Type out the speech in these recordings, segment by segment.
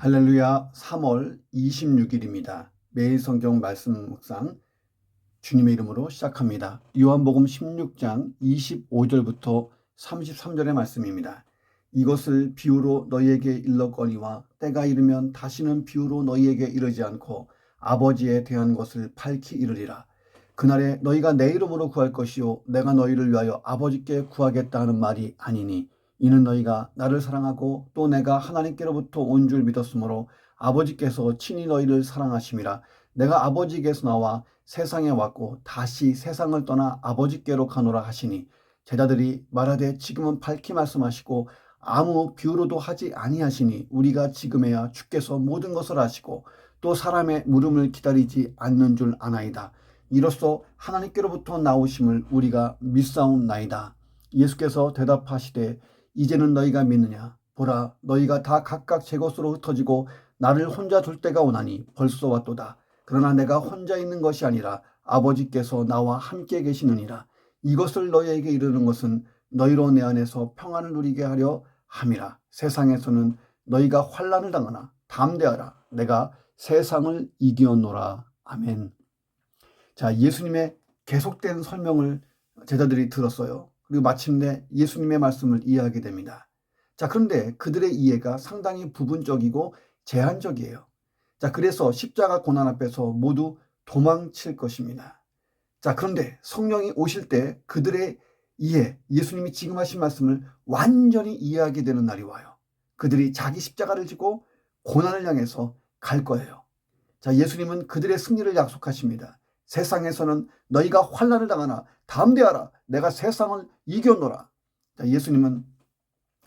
할렐루야. 3월 26일입니다. 매일 성경 말씀 묵상 주님의 이름으로 시작합니다. 요한복음 16장 25절부터 33절의 말씀입니다. 이것을 비유로 너희에게 일렀거니와 때가 이르면 다시는 비유로 너희에게 이르지 않고 아버지에 대한 것을 밝히 이르리라. 그날에 너희가 내 이름으로 구할 것이요 내가 너희를 위하여 아버지께 구하겠다 하는 말이 아니니 이는 너희가 나를 사랑하고 또 내가 하나님께로부터 온 줄 믿었으므로 아버지께서 친히 너희를 사랑하심이라. 내가 아버지께서 나와 세상에 왔고 다시 세상을 떠나 아버지께로 가노라 하시니 제자들이 말하되 지금은 밝히 말씀하시고 아무 비유로도 하지 아니하시니 우리가 지금에야 주께서 모든 것을 아시고 또 사람의 물음을 기다리지 않는 줄 아나이다. 이로써 하나님께로부터 나오심을 우리가 믿사옵나이다. 예수께서 대답하시되 이제는 너희가 믿느냐? 보라, 너희가 다 각각 제 것으로 흩어지고 나를 혼자 둘 때가 오나니 벌써 왔도다. 그러나 내가 혼자 있는 것이 아니라 아버지께서 나와 함께 계시느니라. 이것을 너희에게 이르는 것은 너희로 내 안에서 평안을 누리게 하려 함이라. 세상에서는 너희가 환난을 당하나 담대하라. 내가 세상을 이기었노라. 아멘. 자, 예수님의 계속된 설명을 제자들이 들었어요. 그리고 마침내 예수님의 말씀을 이해하게 됩니다. 자, 그런데 그들의 이해가 상당히 부분적이고 제한적이에요. 자, 그래서 십자가 고난 앞에서 모두 도망칠 것입니다. 자, 그런데 성령이 오실 때 그들의 이해, 예수님이 지금 하신 말씀을 완전히 이해하게 되는 날이 와요. 그들이 자기 십자가를 지고 고난을 향해서 갈 거예요. 자, 예수님은 그들의 승리를 약속하십니다. 세상에서는 너희가 환난을 당하나 담대하라. 내가 세상을 이겼노라. 자, 예수님은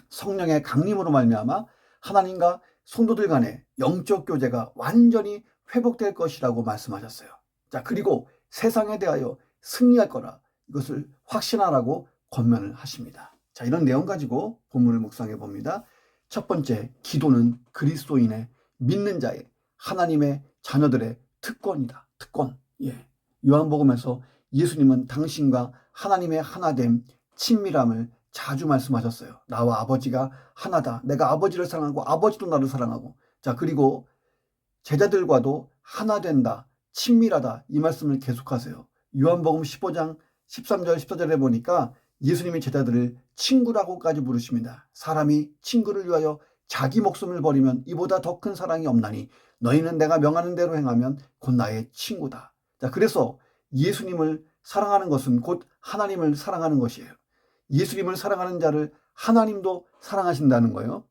성령의 강림으로 말미암아 하나님과 성도들 간의 영적 교제가 완전히 회복될 것이라고 말씀하셨어요. 자, 그리고 세상에 대하여 승리할 거라. 이것을 확신하라고 권면을 하십니다. 자, 이런 내용 가지고 본문을 묵상해 봅니다. 첫 번째, 기도는 그리스도인의 믿는 자의 하나님의 자녀들의 특권이다. 특권. 예. 요한복음에서 예수님은 당신과 하나님의 하나됨, 친밀함을 자주 말씀하셨어요. 나와 아버지가 하나다. 내가 아버지를 사랑하고 아버지도 나를 사랑하고. 자, 그리고 제자들과도 하나 된다. 친밀하다. 이 말씀을 계속하세요. 요한복음 15장 13절 14절에 보니까 예수님이 제자들을 친구라고까지 부르십니다. 사람이 친구를 위하여 자기 목숨을 버리면 이보다 더 큰 사랑이 없나니 너희는 내가 명하는 대로 행하면 곧 나의 친구다. 자, 그래서 예수님을 사랑하는 것은 곧 하나님을 사랑하는 것이에요. 예수님을 사랑하는 자를 하나님도 사랑하신다는 거예요.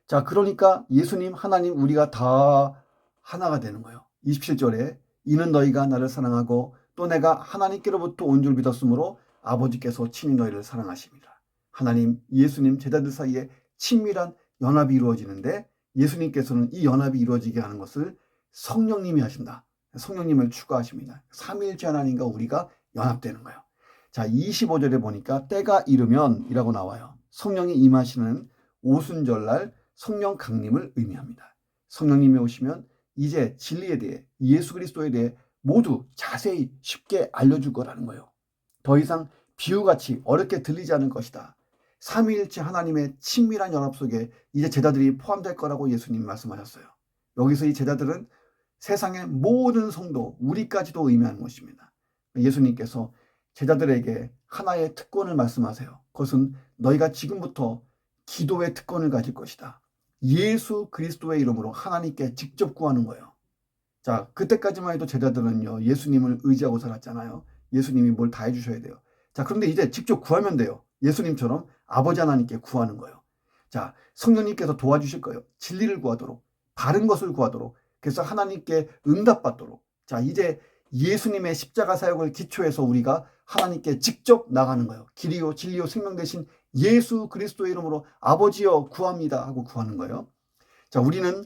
자, 그러니까 예수님, 하나님, 우리가 다 하나가 되는 거예요. 27절에 이는 너희가 나를 사랑하고 또 내가 하나님께로부터 온 줄 믿었으므로 아버지께서 친히 너희를 사랑하십니다. 하나님, 예수님, 제자들 사이에 친밀한 연합이 이루어지는데 예수님께서는 이 연합이 이루어지게 하는 것을 성령님이 하신다. 성령님을 추구하십니다. 삼위일체 하나님과 우리가 연합되는 거예요. 자, 25절에 보니까 때가 이르면 이라고 나와요. 성령이 임하시는 오순절날 성령 강림을 의미합니다. 성령님이 오시면 이제 진리에 대해, 예수 그리스도에 대해 모두 자세히 쉽게 알려줄 거라는 거예요. 더 이상 비유같이 어렵게 들리지 않을 것이다. 삼위일체 하나님의 친밀한 연합 속에 이제 제자들이 포함될 거라고 예수님이 말씀하셨어요. 여기서 이 제자들은 세상의 모든 성도, 우리까지도 의미하는 것입니다. 예수님께서 제자들에게 하나의 특권을 말씀하세요. 그것은 너희가 지금부터 기도의 특권을 가질 것이다. 예수 그리스도의 이름으로 하나님께 직접 구하는 거예요. 자, 그때까지만 해도 제자들은요, 예수님을 의지하고 살았잖아요. 예수님이 뭘 다 해주셔야 돼요. 자, 그런데 이제 직접 구하면 돼요. 예수님처럼 아버지 하나님께 구하는 거예요. 자, 성령님께서 도와주실 거예요. 진리를 구하도록, 바른 것을 구하도록, 그래서 하나님께 응답받도록. 자, 이제 예수님의 십자가 사역을 기초해서 우리가 하나님께 직접 나가는 거예요. 길이요 진리요 생명 되신 예수 그리스도의 이름으로 아버지여 구합니다 하고 구하는 거예요. 자, 우리는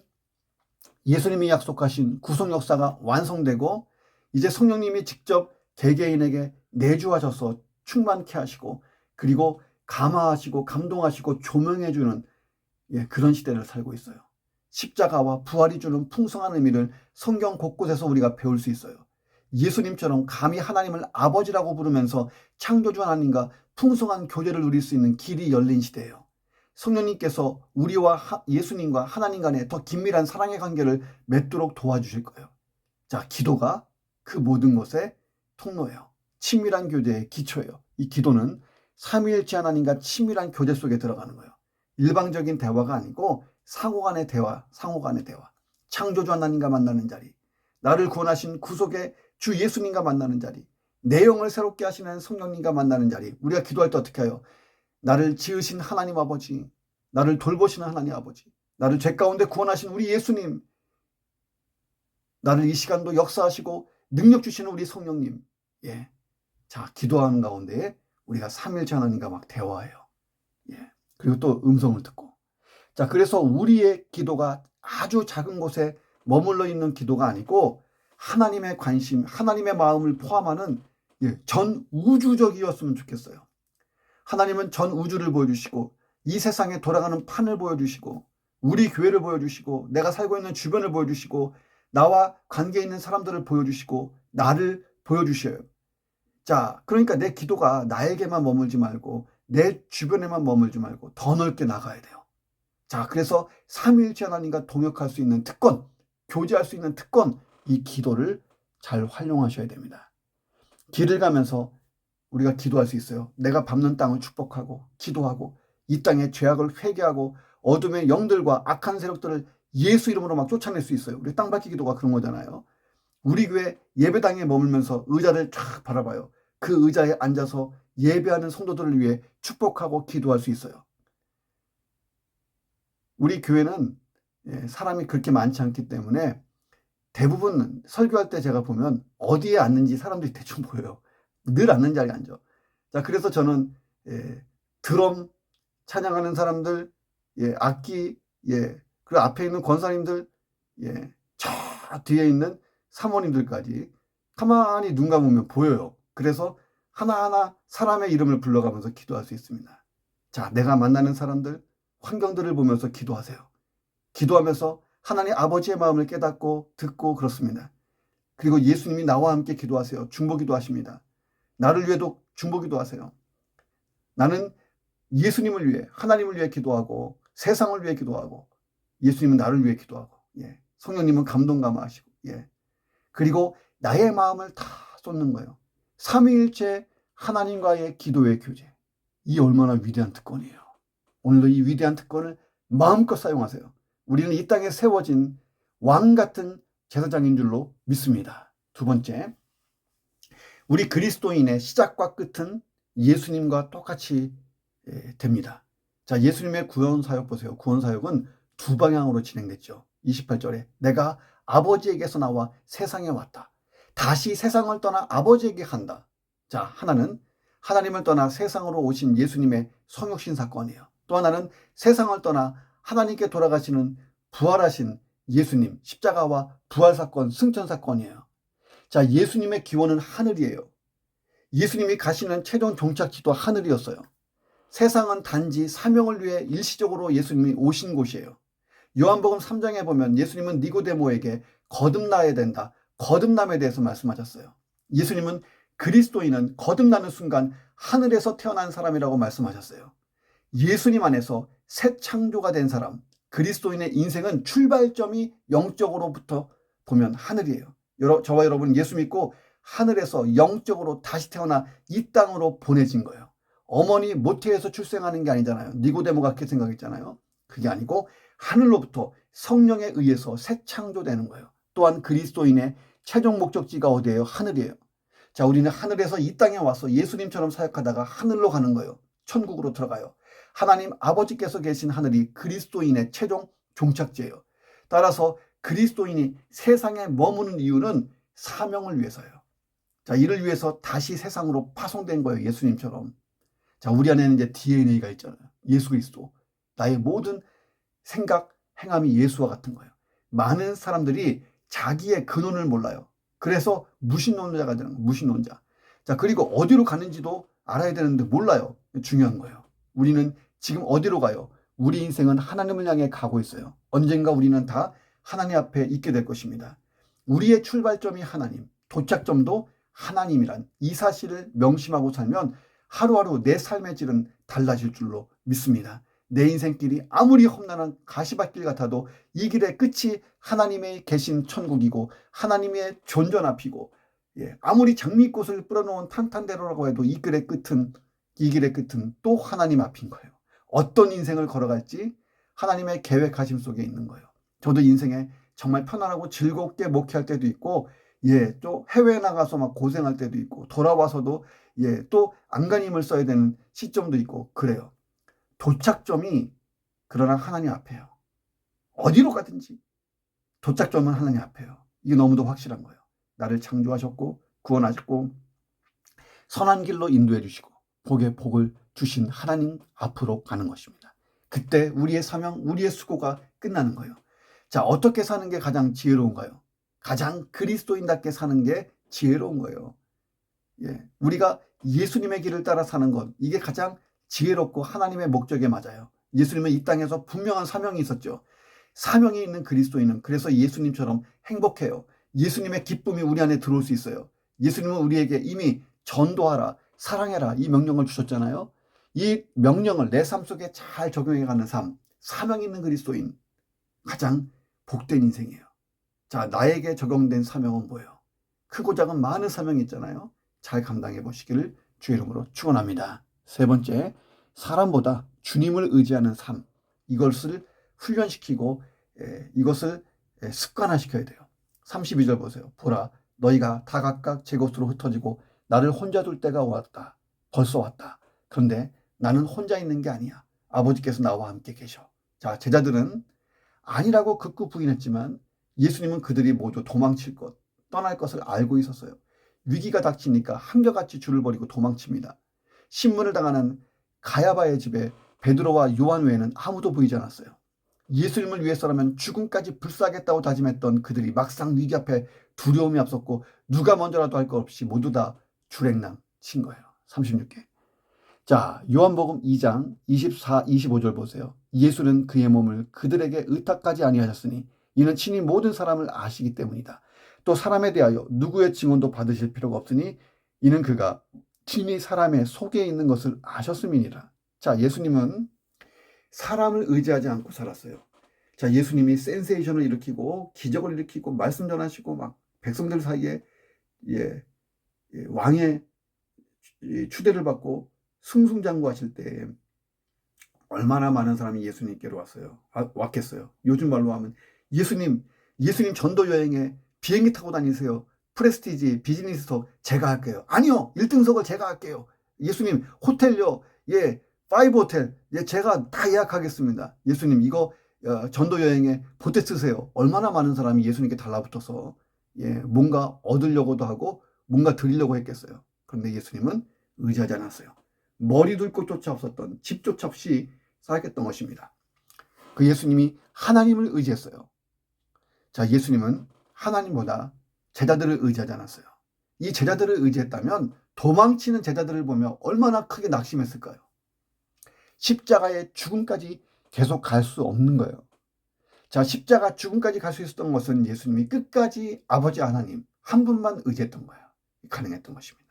예수님이 약속하신 구속 역사가 완성되고 이제 성령님이 직접 개개인에게 내주하셔서 충만케 하시고 그리고 감화하시고 감동하시고 조명해주는 그런 시대를 살고 있어요. 십자가와 부활이 주는 풍성한 의미를 성경 곳곳에서 우리가 배울 수 있어요. 예수님처럼 감히 하나님을 아버지라고 부르면서 창조주 하나님과 풍성한 교제를 누릴 수 있는 길이 열린 시대예요. 성령님께서 우리와 예수님과 하나님 간에 더 긴밀한 사랑의 관계를 맺도록 도와주실 거예요. 자, 기도가 그 모든 것의 통로예요. 친밀한 교제의 기초예요. 이 기도는 삼위일체 하나님과 친밀한 교제 속에 들어가는 거예요. 일방적인 대화가 아니고 상호 간의 대화, 상호 간의 대화. 창조주 하나님과 만나는 자리, 나를 구원하신 구속의 주 예수님과 만나는 자리, 내 영을 새롭게 하시는 성령님과 만나는 자리. 우리가 기도할 때 어떻게 해요? 나를 지으신 하나님 아버지, 나를 돌보시는 하나님 아버지, 나를 죄 가운데 구원하신 우리 예수님, 나를 이 시간도 역사하시고 능력 주시는 우리 성령님. 예. 자, 기도하는 가운데 우리가 삼일체 하나님과 막 대화해요. 예. 그리고 또 음성을 듣고. 자, 그래서 우리의 기도가 아주 작은 곳에 머물러 있는 기도가 아니고 하나님의 관심, 하나님의 마음을 포함하는 전 우주적이었으면 좋겠어요. 하나님은 전 우주를 보여주시고 이 세상에 돌아가는 판을 보여주시고 우리 교회를 보여주시고 내가 살고 있는 주변을 보여주시고 나와 관계 있는 사람들을 보여주시고 나를 보여주셔요. 자, 그러니까 내 기도가 나에게만 머물지 말고 내 주변에만 머물지 말고 더 넓게 나가야 돼요. 자, 그래서 삼위일체 하나님과 동역할 수 있는 특권, 교제할 수 있는 특권, 이 기도를 잘 활용하셔야 됩니다. 길을 가면서 우리가 기도할 수 있어요. 내가 밟는 땅을 축복하고 기도하고 이 땅의 죄악을 회개하고 어둠의 영들과 악한 세력들을 예수 이름으로 막 쫓아낼 수 있어요. 우리 땅밟기 기도가 그런 거잖아요. 우리 교회 예배당에 머물면서 의자를 쫙 바라봐요. 그 의자에 앉아서 예배하는 성도들을 위해 축복하고 기도할 수 있어요. 우리 교회는 사람이 그렇게 많지 않기 때문에 대부분 설교할 때 제가 보면 어디에 앉는지 사람들이 대충 보여요. 늘 앉는 자리에 앉아. 자, 그래서 저는 드럼 찬양하는 사람들, 악기, 그리고 앞에 있는 권사님들, 저 뒤에 있는 사모님들까지 가만히 눈 감으면 보여요. 그래서 하나하나 사람의 이름을 불러가면서 기도할 수 있습니다. 자, 내가 만나는 사람들, 환경들을 보면서 기도하세요. 기도하면서 하나님 아버지의 마음을 깨닫고 듣고 그렇습니다. 그리고 예수님이 나와 함께 기도하세요. 중보기도 하십니다. 나를 위해도 중보기도 하세요. 나는 예수님을 위해, 하나님을 위해 기도하고 세상을 위해 기도하고 예수님은 나를 위해 기도하고 성령님은 감동 감화하시고 그리고 나의 마음을 다 쏟는 거예요. 삼위일체 하나님과의 기도의 교제. 이 얼마나 위대한 특권이에요. 오늘도 이 위대한 특권을 마음껏 사용하세요. 우리는 이 땅에 세워진 왕 같은 제사장인 줄로 믿습니다. 두 번째, 우리 그리스도인의 시작과 끝은 예수님과 똑같이 됩니다. 자, 예수님의 구원사역 보세요. 구원사역은 두 방향으로 진행됐죠. 28절에 내가 아버지에게서 나와 세상에 왔다. 다시 세상을 떠나 아버지에게 간다. 자, 하나는 하나님을 떠나 세상으로 오신 예수님의 성육신 사건이에요. 또 하나는 세상을 떠나 하나님께 돌아가시는 부활하신 예수님 십자가와 부활 사건, 승천 사건이에요. 자, 예수님의 기원은 하늘이에요. 예수님이 가시는 최종 종착지도 하늘이었어요. 세상은 단지 사명을 위해 일시적으로 예수님이 오신 곳이에요. 요한복음 3장에 보면 예수님은 니고데모에게 거듭나야 된다. 거듭남에 대해서 말씀하셨어요. 예수님은 그리스도인은 거듭나는 순간 하늘에서 태어난 사람이라고 말씀하셨어요. 예수님 안에서 새 창조가 된 사람, 그리스도인의 인생은 출발점이 영적으로부터 보면 하늘이에요. 저와 여러분 예수 믿고 하늘에서 영적으로 다시 태어나 이 땅으로 보내진 거예요. 어머니 모태에서 출생하는 게 아니잖아요. 니고데모가 그렇게 생각했잖아요. 그게 아니고 하늘로부터 성령에 의해서 새 창조되는 거예요. 또한 그리스도인의 최종 목적지가 어디예요? 하늘이에요. 자, 우리는 하늘에서 이 땅에 와서 예수님처럼 사역하다가 하늘로 가는 거예요. 천국으로 들어가요. 하나님 아버지께서 계신 하늘이 그리스도인의 최종 종착지예요. 따라서 그리스도인이 세상에 머무는 이유는 사명을 위해서예요. 자, 이를 위해서 다시 세상으로 파송된 거예요. 예수님처럼. 자, 우리 안에는 이제 DNA가 있잖아요. 예수 그리스도. 나의 모든 생각, 행함이 예수와 같은 거예요. 많은 사람들이 자기의 근원을 몰라요. 그래서 무신론자가 되는 거예요. 무신론자. 자, 그리고 어디로 가는지도 알아야 되는데 몰라요. 중요한 거예요. 우리는 지금 어디로 가요? 우리 인생은 하나님을 향해 가고 있어요. 언젠가 우리는 다 하나님 앞에 있게 될 것입니다. 우리의 출발점이 하나님, 도착점도 하나님이란 이 사실을 명심하고 살면 하루하루 내 삶의 질은 달라질 줄로 믿습니다. 내 인생길이 아무리 험난한 가시밭길 같아도 이 길의 끝이 하나님의 계신 천국이고 하나님의 존전 앞이고, 아무리 장미꽃을 뿌려놓은 탄탄대로라고 해도 이 길의 끝은 또 하나님 앞인 거예요. 어떤 인생을 걸어갈지 하나님의 계획하심 속에 있는 거예요. 저도 인생에 정말 편안하고 즐겁게 목회할 때도 있고, 또 해외에 나가서 막 고생할 때도 있고, 돌아와서도 또 안간힘을 써야 되는 시점도 있고 그래요. 도착점이 그러나 하나님 앞에요. 어디로 가든지 도착점은 하나님 앞에요. 이게 너무도 확실한 거예요. 나를 창조하셨고 구원하셨고 선한 길로 인도해 주시고 복에 복을 주신 하나님 앞으로 가는 것입니다. 그때 우리의 사명, 우리의 수고가 끝나는 거예요. 자, 어떻게 사는 게 가장 지혜로운가요? 가장 그리스도인답게 사는 게 지혜로운 거예요. 우리가 예수님의 길을 따라 사는 것, 이게 가장 지혜롭고 하나님의 목적에 맞아요. 예수님은 이 땅에서 분명한 사명이 있었죠. 사명이 있는 그리스도인은 그래서 예수님처럼 행복해요. 예수님의 기쁨이 우리 안에 들어올 수 있어요. 예수님은 우리에게 이미 전도하라, 사랑해라 이 명령을 주셨잖아요. 이 명령을 내 삶 속에 잘 적용해가는 삶, 사명 있는 그리스도인, 가장 복된 인생이에요. 자, 나에게 적용된 사명은 뭐예요? 크고 작은 많은 사명이 있잖아요. 잘 감당해 보시기를 주의 이름으로 축원합니다. 세 번째, 사람보다 주님을 의지하는 삶, 이것을 훈련시키고 이것을 습관화시켜야 돼요. 32절 보세요. 보라, 너희가 다 각각 제 곳으로 흩어지고 나를 혼자 둘 때가 왔다. 벌써 왔다. 그런데 나는 혼자 있는 게 아니야. 아버지께서 나와 함께 계셔. 자, 제자들은 아니라고 극구 부인했지만 예수님은 그들이 모두 도망칠 것, 떠날 것을 알고 있었어요. 위기가 닥치니까 한결같이 줄을 버리고 도망칩니다. 신문을 당하는 가야바의 집에 베드로와 요한 외에는 아무도 보이지 않았어요. 예수님을 위해서라면 죽음까지 불사하겠다고 다짐했던 그들이 막상 위기 앞에 두려움이 앞섰고 누가 먼저라도 할 것 없이 모두 다 줄행랑 친 거예요. 36개. 자, 요한복음 2장 24, 25절 보세요. 예수는 그의 몸을 그들에게 의탁하지 아니하셨으니 이는 친히 모든 사람을 아시기 때문이다. 또 사람에 대하여 누구의 증언도 받으실 필요가 없으니 이는 그가 친히 사람의 속에 있는 것을 아셨음이니라. 자, 예수님은 사람을 의지하지 않고 살았어요. 자, 예수님이 센세이션을 일으키고 기적을 일으키고 말씀 전하시고 막 백성들 사이에 왕의 추대를 받고 승승장구하실 때 얼마나 많은 사람이 예수님께로 왔겠어요. 요즘 말로 하면 예수님 전도 여행에 비행기 타고 다니세요. 프레스티지 비즈니스석 제가 할게요. 아니요, 1등석을 제가 할게요. 예수님 호텔요, 5 호텔 제가 다 예약하겠습니다. 예수님 이거 전도 여행에 보태 쓰세요. 얼마나 많은 사람이 예수님께 달라붙어서 뭔가 얻으려고도 하고 뭔가 드리려고 했겠어요. 그런데 예수님은 의지하지 않았어요. 머리 둘 곳조차 없었던, 집조차 없이 살았던 것입니다. 그 예수님이 하나님을 의지했어요. 자, 예수님은 하나님보다 제자들을 의지하지 않았어요. 이 제자들을 의지했다면 도망치는 제자들을 보며 얼마나 크게 낙심했을까요? 십자가의 죽음까지 계속 갈 수 없는 거예요. 자, 십자가 죽음까지 갈 수 있었던 것은 예수님이 끝까지 아버지 하나님 한 분만 의지했던 거예요. 가능했던 것입니다.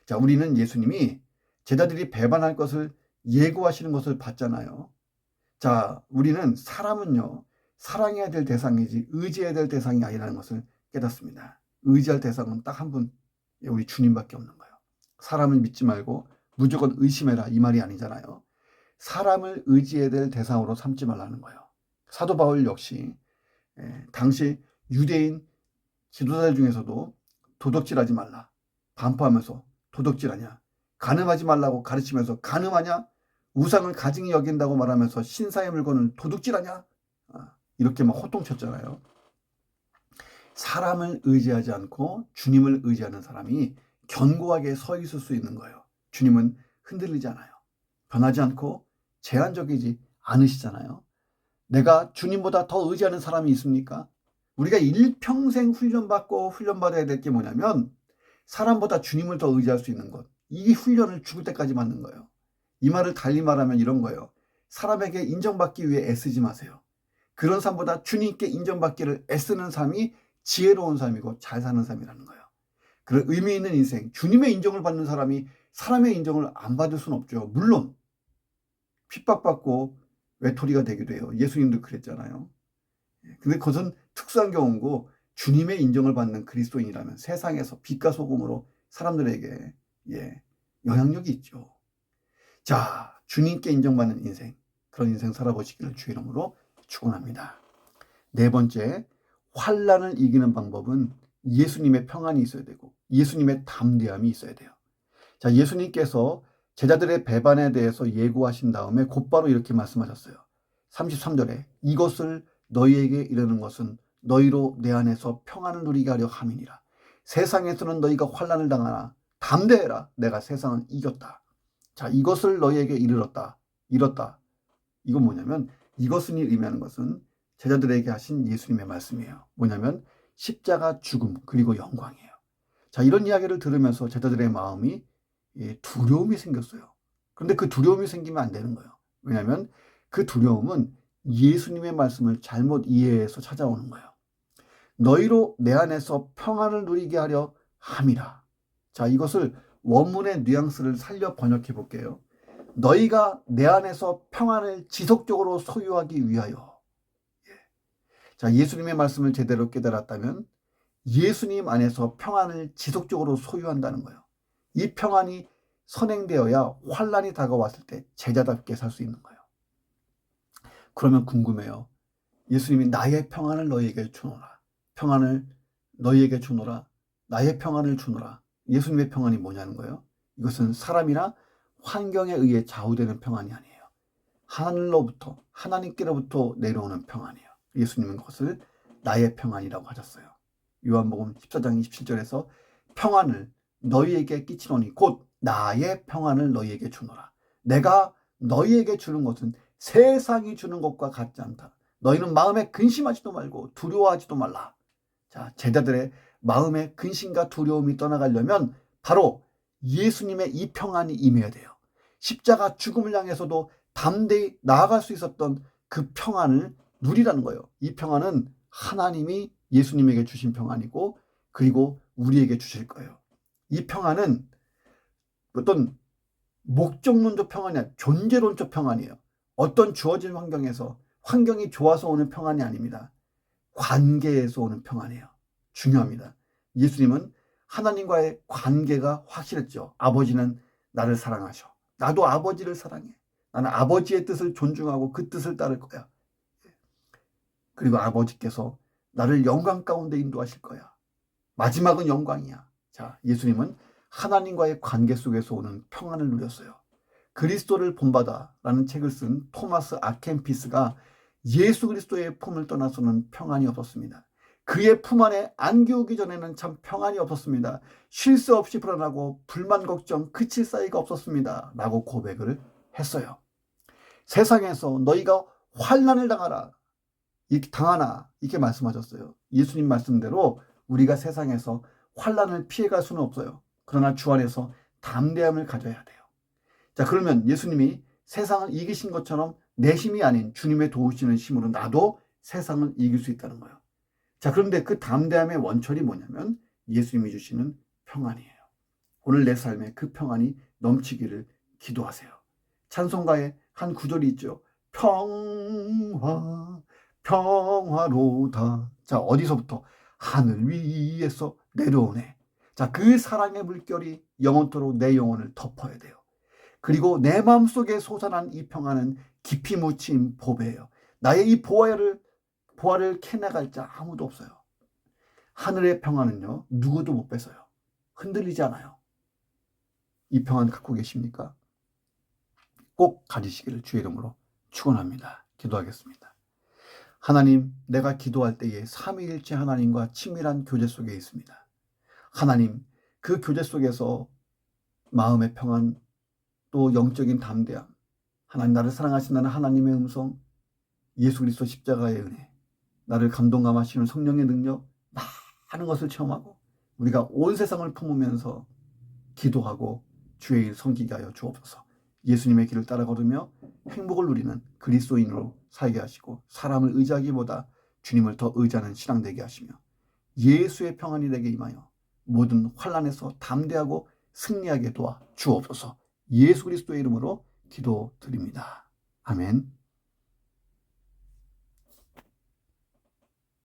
자, 우리는 예수님이 제자들이 배반할 것을 예고하시는 것을 봤잖아요. 자, 우리는 사람은요, 사랑해야 될 대상이지 의지해야 될 대상이 아니라는 것을 깨닫습니다. 의지할 대상은 딱 한 분, 우리 주님밖에 없는 거예요. 사람을 믿지 말고 무조건 의심해라 이 말이 아니잖아요. 사람을 의지해야 될 대상으로 삼지 말라는 거예요. 사도 바울 역시 당시 유대인 지도자들 중에서도 도덕질하지 말라 반포하면서 도덕질하냐, 간음하지 말라고 가르치면서 간음하냐, 우상을 가증히 여긴다고 말하면서 신사의 물건을 도둑질하냐, 이렇게 막 호통쳤잖아요. 사람을 의지하지 않고 주님을 의지하는 사람이 견고하게 서 있을 수 있는 거예요. 주님은 흔들리지 않아요. 변하지 않고 제한적이지 않으시잖아요. 내가 주님보다 더 의지하는 사람이 있습니까? 우리가 일평생 훈련받아야 될 게 뭐냐면 사람보다 주님을 더 의지할 수 있는 것. 이 훈련을 죽을 때까지 받는 거예요. 이 말을 달리 말하면 이런 거예요. 사람에게 인정받기 위해 애쓰지 마세요. 그런 삶보다 주님께 인정받기를 애쓰는 삶이 지혜로운 삶이고 잘 사는 삶이라는 거예요. 그런 의미 있는 인생, 주님의 인정을 받는 사람이 사람의 인정을 안 받을 수는 없죠. 물론 핍박받고 외톨이가 되기도 해요. 예수님도 그랬잖아요. 근데 그것은 특수한 경우고 주님의 인정을 받는 그리스도인이라면 세상에서 빛과 소금으로 사람들에게 영향력이 있죠. 자, 주님께 인정받는 인생, 그런 인생 살아보시기를 주의 이름으로 축원합니다. 네 번째, 환난을 이기는 방법은 예수님의 평안이 있어야 되고 예수님의 담대함이 있어야 돼요. 자, 예수님께서 제자들의 배반에 대해서 예고하신 다음에 곧바로 이렇게 말씀하셨어요. 33절에 이것을 너희에게 이르는 것은 너희로 내 안에서 평안을 누리게 하려 함이니라. 세상에서는 너희가 환난을 당하나 담대해라. 내가 세상을 이겼다. 자, 이것을 너희에게 이르렀다. 이뤘다. 이건 뭐냐면 이것은 의미하는 것은 제자들에게 하신 예수님의 말씀이에요. 뭐냐면 십자가 죽음 그리고 영광이에요. 자, 이런 이야기를 들으면서 제자들의 마음이 두려움이 생겼어요. 그런데 그 두려움이 생기면 안 되는 거예요. 왜냐하면 그 두려움은 예수님의 말씀을 잘못 이해해서 찾아오는 거예요. 너희로 내 안에서 평안을 누리게 하려 함이라. 자, 이것을 원문의 뉘앙스를 살려 번역해 볼게요. 너희가 내 안에서 평안을 지속적으로 소유하기 위하여. 자, 예수님의 말씀을 제대로 깨달았다면 예수님 안에서 평안을 지속적으로 소유한다는 거예요. 이 평안이 선행되어야 환난이 다가왔을 때 제자답게 살 수 있는 거예요. 그러면 궁금해요. 예수님이 나의 평안을 너희에게 주노라. 평안을 너희에게 주노라. 나의 평안을 주노라. 예수님의 평안이 뭐냐는 거예요. 이것은 사람이나 환경에 의해 좌우되는 평안이 아니에요. 하늘로부터 하나님께로부터 내려오는 평안이에요. 예수님은 그것을 나의 평안이라고 하셨어요. 요한복음 14장 27절에서 평안을 너희에게 끼치노니 곧 나의 평안을 너희에게 주노라. 내가 너희에게 주는 것은 세상이 주는 것과 같지 않다. 너희는 마음에 근심하지도 말고 두려워하지도 말라. 자, 제자들의 마음의 근심과 두려움이 떠나가려면 바로 예수님의 이 평안이 임해야 돼요. 십자가 죽음을 향해서도 담대히 나아갈 수 있었던 그 평안을 누리라는 거예요. 이 평안은 하나님이 예수님에게 주신 평안이고 그리고 우리에게 주실 거예요. 이 평안은 어떤 목적론적 평안이 아니라 존재론적 평안이에요. 어떤 주어진 환경에서 환경이 좋아서 오는 평안이 아닙니다. 관계에서 오는 평안이에요. 중요합니다. 예수님은 하나님과의 관계가 확실했죠. 아버지는 나를 사랑하셔. 나도 아버지를 사랑해. 나는 아버지의 뜻을 존중하고 그 뜻을 따를 거야. 그리고 아버지께서 나를 영광 가운데 인도하실 거야. 마지막은 영광이야. 자, 예수님은 하나님과의 관계 속에서 오는 평안을 누렸어요. 그리스도를 본받아라는 책을 쓴 토마스 아켄피스가 예수 그리스도의 품을 떠나서는 평안이 없었습니다. 그의 품 안에 안기우기 전에는 참 평안이 없었습니다. 쉴 새 없이 불안하고 불만 걱정 그칠 사이가 없었습니다. 라고 고백을 했어요. 세상에서 너희가 환난을 당하나 이렇게 말씀하셨어요. 예수님 말씀대로 우리가 세상에서 환난을 피해갈 수는 없어요. 그러나 주 안에서 담대함을 가져야 돼요. 자, 그러면 예수님이 세상을 이기신 것처럼 내 힘이 아닌 주님의 도우시는 힘으로 나도 세상을 이길 수 있다는 거예요. 자, 그런데 그 담대함의 원천이 뭐냐면 예수님이 주시는 평안이에요. 오늘 내 삶에 그 평안이 넘치기를 기도하세요. 찬송가에 한 구절이 있죠. 평화로다. 자, 어디서부터? 하늘 위에서 내려오네. 자, 그 사랑의 물결이 영원토록 내 영혼을 덮어야 돼요. 그리고 내 마음속에 솟아난 이 평안은 깊이 묻힌 보배예요. 나의 이 보화를 캐나갈 자 아무도 없어요. 하늘의 평안은요, 누구도 못 뺏어요. 흔들리지 않아요. 이 평안 갖고 계십니까? 꼭 가지시기를 주의 이름으로 축원합니다. 기도하겠습니다. 하나님, 내가 기도할 때에 삼위일체 하나님과 친밀한 교제 속에 있습니다. 하나님, 그 교제 속에서 마음의 평안, 또 영적인 담대함, 하나님 나를 사랑하신다는 하나님의 음성, 예수 그리스도 십자가의 은혜, 나를 감동감하시는 성령의 능력, 많은 것을 체험하고 우리가 온 세상을 품으면서 기도하고 주의 일 섬기게 하여 주옵소서. 예수님의 길을 따라 걸으며 행복을 누리는 그리스도인으로 살게 하시고 사람을 의지하기보다 주님을 더 의지하는 신앙 되게 하시며 예수의 평안이 되게 임하여 모든 환난에서 담대하고 승리하게 도와 주옵소서. 예수 그리스도의 이름으로 기도드립니다. 아멘.